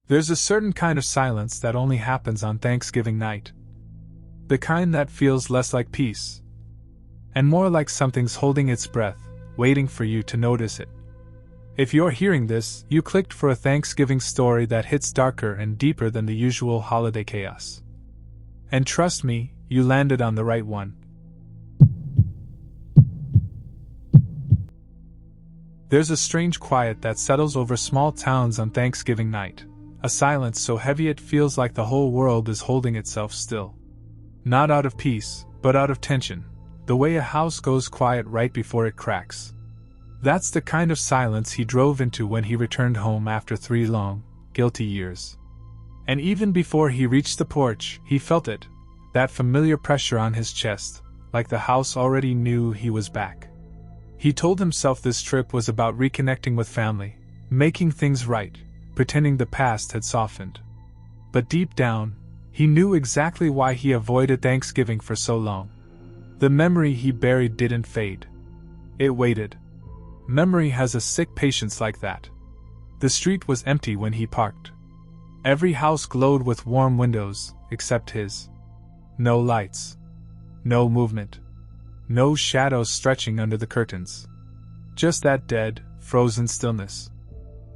There's a certain kind of silence that only happens on Thanksgiving night. The kind that feels less like peace, and more like something's holding its breath, waiting for you to notice it. If you're hearing this, you clicked for a Thanksgiving story that hits darker and deeper than the usual holiday chaos. And trust me, you landed on the right one. There's a strange quiet that settles over small towns on Thanksgiving night, a silence so heavy it feels like the whole world is holding itself still. Not out of peace, but out of tension, the way a house goes quiet right before it cracks. That's the kind of silence he drove into when he returned home after 3 long, guilty years. And even before he reached the porch, he felt it, that familiar pressure on his chest, like the house already knew he was back. He told himself this trip was about reconnecting with family, making things right, pretending the past had softened. But deep down, he knew exactly why he avoided Thanksgiving for so long. The memory he buried didn't fade. It waited. Memory has a sick patience like that. The street was empty when he parked. Every house glowed with warm windows, except his. No lights. No movement. No shadows stretching under the curtains. Just that dead, frozen stillness.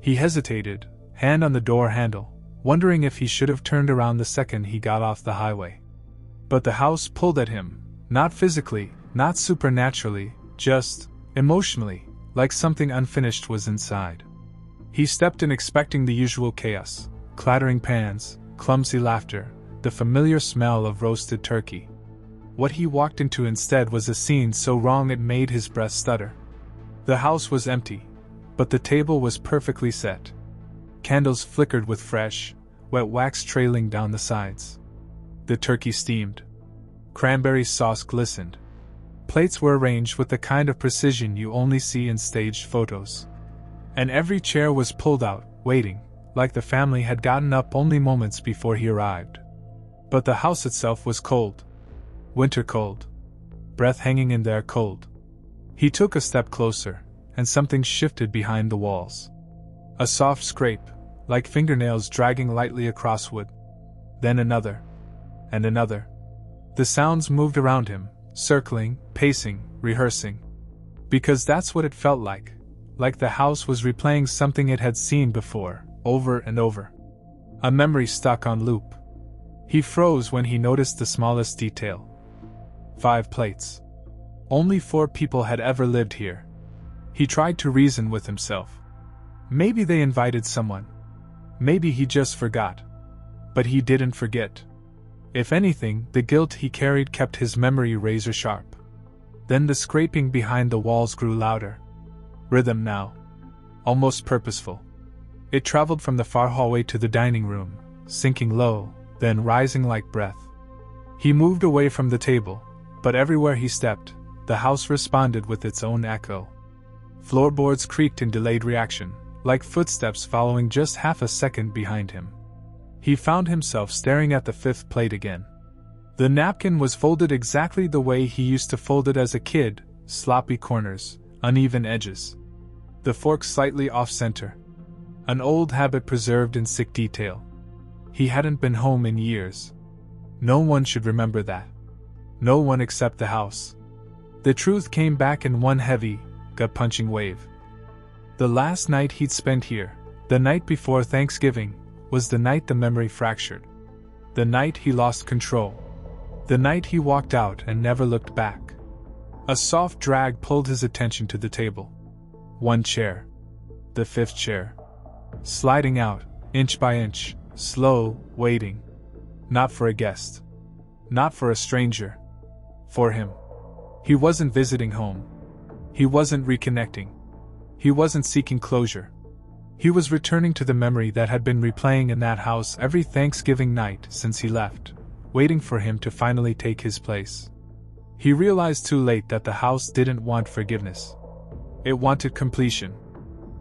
He hesitated, hand on the door handle, wondering if he should have turned around the second he got off the highway. But the house pulled at him, not physically, not supernaturally, just emotionally, like something unfinished was inside. He stepped in expecting the usual chaos, clattering pans, clumsy laughter, the familiar smell of roasted turkey. What he walked into instead was a scene so wrong it made his breath stutter. The house was empty, but the table was perfectly set. Candles flickered with fresh, wet wax trailing down the sides. The turkey steamed. Cranberry sauce glistened. Plates were arranged with the kind of precision you only see in staged photos. And every chair was pulled out, waiting, like the family had gotten up only moments before he arrived. But the house itself was cold. Winter cold. Breath hanging in there cold. He took a step closer, and something shifted behind the walls. A soft scrape, like fingernails dragging lightly across wood. Then another. And another. The sounds moved around him, circling, pacing, rehearsing. Because that's what it felt like the house was replaying something it had seen before, over and over. A memory stuck on loop. He froze when he noticed the smallest detail. 5 plates. Only 4 people had ever lived here. He tried to reason with himself. Maybe they invited someone. Maybe he just forgot. But he didn't forget. If anything, the guilt he carried kept his memory razor sharp. Then the scraping behind the walls grew louder. Rhythm now. Almost purposeful. It traveled from the far hallway to the dining room, sinking low, then rising like breath. He moved away from the table, but everywhere he stepped, the house responded with its own echo. Floorboards creaked in delayed reaction, like footsteps following just half a second behind him. He found himself staring at the 5th plate again. The napkin was folded exactly the way he used to fold it as a kid, sloppy corners, uneven edges. The fork slightly off-center. An old habit preserved in sick detail. He hadn't been home in years. No one should remember that. No one except the house. The truth came back in one heavy, gut-punching wave. The last night he'd spent here, the night before Thanksgiving, was the night the memory fractured. The night he lost control. The night he walked out and never looked back. A soft drag pulled his attention to the table. 1 chair. The 5th chair. Sliding out, inch by inch, slow, waiting. Not for a guest. Not for a stranger. For him. He wasn't visiting home. He wasn't reconnecting. He wasn't seeking closure. He was returning to the memory that had been replaying in that house every Thanksgiving night since he left, waiting for him to finally take his place. He realized too late that the house didn't want forgiveness. It wanted completion.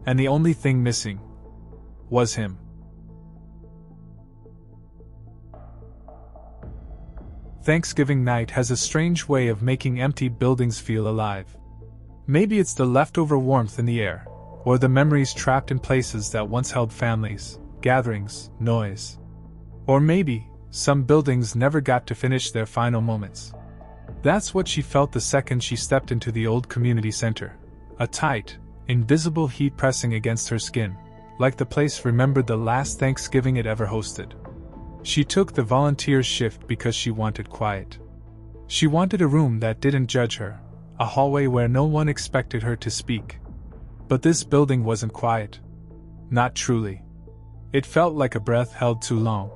And the only thing missing was him. Thanksgiving night has a strange way of making empty buildings feel alive. Maybe it's the leftover warmth in the air, or the memories trapped in places that once held families, gatherings, noise. Or maybe, some buildings never got to finish their final moments. That's what she felt the second she stepped into the old community center. A tight, invisible heat pressing against her skin, like the place remembered the last Thanksgiving it ever hosted. She took the volunteer's shift because she wanted quiet. She wanted a room that didn't judge her, a hallway where no one expected her to speak. But this building wasn't quiet. Not truly. It felt like a breath held too long.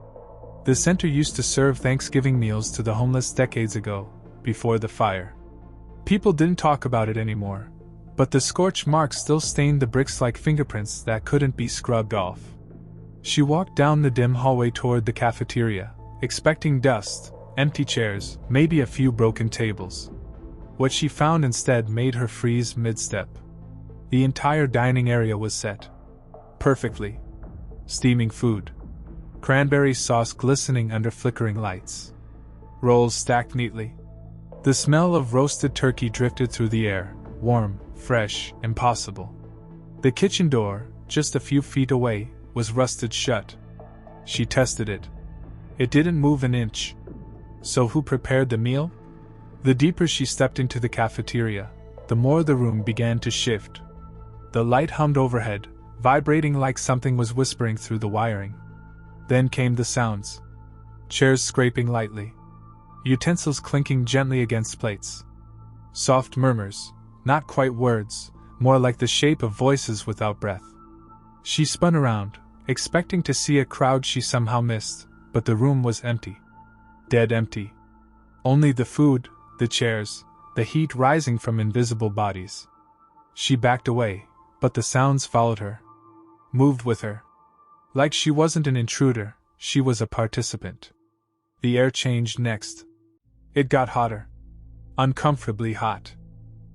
The center used to serve Thanksgiving meals to the homeless decades ago, before the fire. People didn't talk about it anymore, but the scorch marks still stained the bricks like fingerprints that couldn't be scrubbed off. She walked down the dim hallway toward the cafeteria, expecting dust, empty chairs, maybe a few broken tables. What she found instead made her freeze mid-step. The entire dining area was set perfectly. Steaming food. Cranberry sauce glistening under flickering lights. Rolls stacked neatly. The smell of roasted turkey drifted through the air, warm, fresh, impossible. The kitchen door, just a few feet away, was rusted shut. She tested it. It didn't move an inch. So who prepared the meal? The deeper she stepped into the cafeteria, the more the room began to shift. The light hummed overhead, vibrating like something was whispering through the wiring. Then came the sounds. Chairs scraping lightly. Utensils clinking gently against plates. Soft murmurs, not quite words, more like the shape of voices without breath. She spun around, expecting to see a crowd she somehow missed, but the room was empty. Dead empty. Only the food, the chairs, the heat rising from invisible bodies. She backed away, but the sounds followed her. Moved with her. Like she wasn't an intruder, she was a participant. The air changed next. It got hotter. Uncomfortably hot.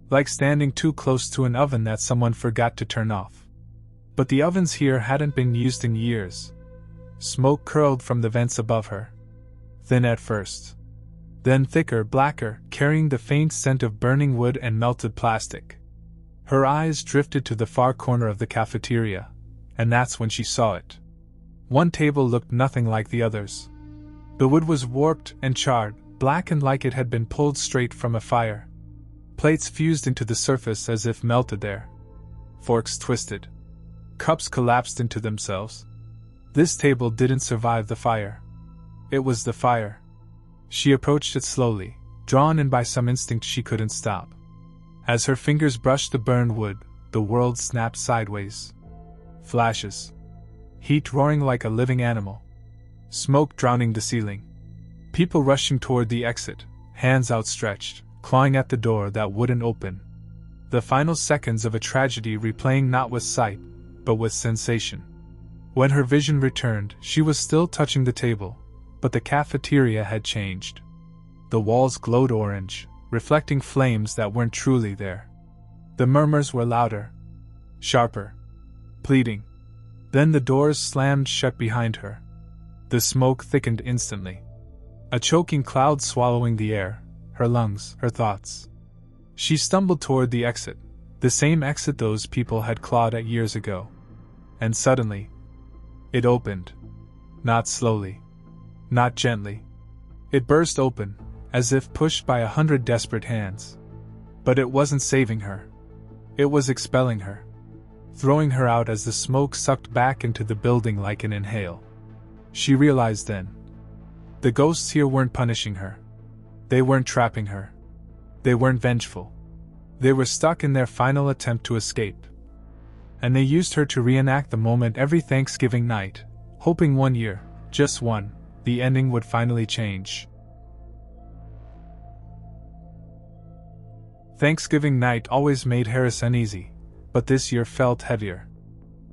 Like standing too close to an oven that someone forgot to turn off. But the ovens here hadn't been used in years. Smoke curled from the vents above her. Thin at first. Then thicker, blacker, carrying the faint scent of burning wood and melted plastic. Her eyes drifted to the far corner of the cafeteria, and that's when she saw it. One table looked nothing like the others. The wood was warped and charred, blackened like it had been pulled straight from a fire. Plates fused into the surface as if melted there. Forks twisted. Cups collapsed into themselves. This table didn't survive the fire. It was the fire. She approached it slowly, drawn in by some instinct she couldn't stop. As her fingers brushed the burned wood, the world snapped sideways. Flashes. Heat roaring like a living animal. Smoke drowning the ceiling. People rushing toward the exit, hands outstretched, clawing at the door that wouldn't open. The final seconds of a tragedy replaying not with sight, but with sensation. When her vision returned, she was still touching the table, but the cafeteria had changed. The walls glowed orange, reflecting flames that weren't truly there. The murmurs were louder. Sharper. Pleading. Then the doors slammed shut behind her. The smoke thickened instantly. A choking cloud swallowing the air, her lungs, her thoughts. She stumbled toward the exit, the same exit those people had clawed at years ago. And suddenly, it opened. Not slowly. Not gently. It burst open, as if pushed by 100 desperate hands. But it wasn't saving her. It was expelling her. Throwing her out as the smoke sucked back into the building like an inhale. She realized then. The ghosts here weren't punishing her. They weren't trapping her. They weren't vengeful. They were stuck in their final attempt to escape. And they used her to reenact the moment every Thanksgiving night, hoping one year, just one, the ending would finally change. Thanksgiving night always made Harris uneasy, but this year felt heavier.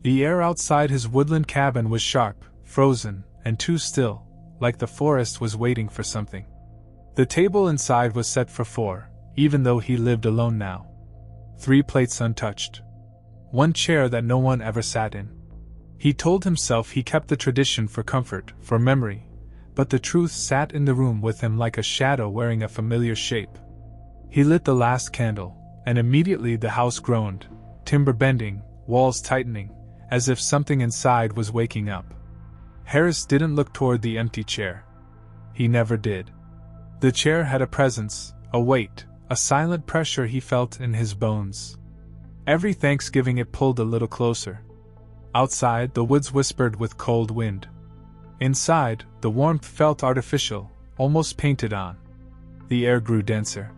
The air outside his woodland cabin was sharp, frozen, and too still, like the forest was waiting for something. The table inside was set for 4, even though he lived alone now. 3 plates untouched. 1 chair that no one ever sat in. He told himself he kept the tradition for comfort, for memory, but the truth sat in the room with him like a shadow wearing a familiar shape. He lit the last candle, and immediately the house groaned, timber bending, walls tightening, as if something inside was waking up. Harris didn't look toward the empty chair. He never did. The chair had a presence, a weight, a silent pressure he felt in his bones. Every Thanksgiving it pulled a little closer. Outside, the woods whispered with cold wind. Inside, the warmth felt artificial, almost painted on. The air grew denser.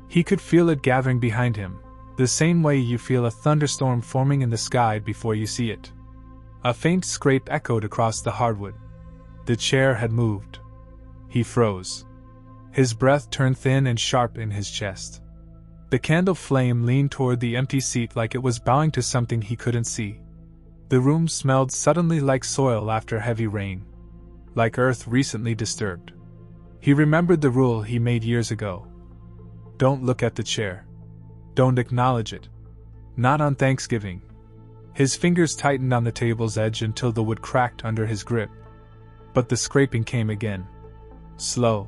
He could feel it gathering behind him, the same way you feel a thunderstorm forming in the sky before you see it. A faint scrape echoed across the hardwood. The chair had moved. He froze. His breath turned thin and sharp in his chest. The candle flame leaned toward the empty seat like it was bowing to something he couldn't see. The room smelled suddenly like soil after heavy rain. Like earth recently disturbed. He remembered the rule he made years ago. Don't look at the chair. Don't acknowledge it. Not on Thanksgiving. His fingers tightened on the table's edge until the wood cracked under his grip. But the scraping came again. Slow.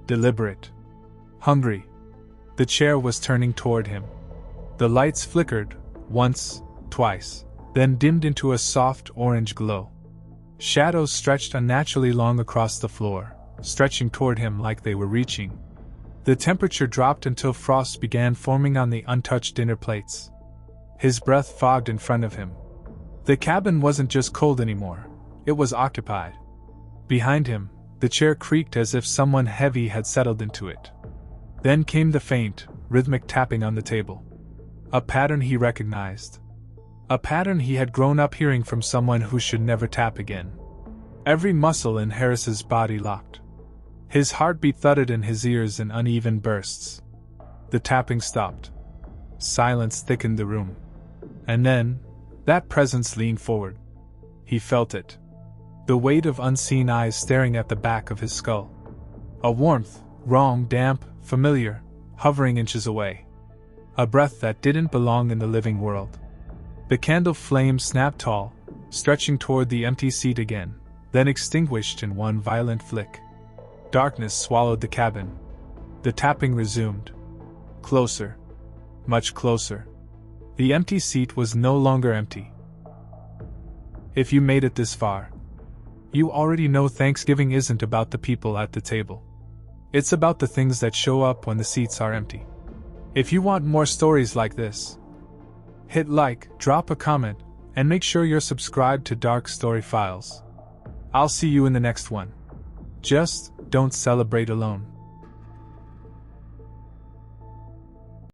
Deliberate. Hungry. The chair was turning toward him. The lights flickered, once, twice, then dimmed into a soft orange glow. Shadows stretched unnaturally long across the floor, stretching toward him like they were reaching. The temperature dropped until frost began forming on the untouched dinner plates. His breath fogged in front of him. The cabin wasn't just cold anymore, it was occupied. Behind him, the chair creaked as if someone heavy had settled into it. Then came the faint, rhythmic tapping on the table. A pattern he recognized. A pattern he had grown up hearing from someone who should never tap again. Every muscle in Harris's body locked. His heartbeat thudded in his ears in uneven bursts. The tapping stopped. Silence thickened the room. And then, that presence leaned forward. He felt it. The weight of unseen eyes staring at the back of his skull. A warmth, wrong, damp, familiar, hovering inches away. A breath that didn't belong in the living world. The candle flame snapped tall, stretching toward the empty seat again, then extinguished in one violent flick. Darkness swallowed the cabin. The tapping resumed. Closer. Much closer. The empty seat was no longer empty. If you made it this far, you already know Thanksgiving isn't about the people at the table. It's about the things that show up when the seats are empty. If you want more stories like this, hit like, drop a comment, and make sure you're subscribed to Dark Story Files. I'll see you in the next one. Just don't celebrate alone.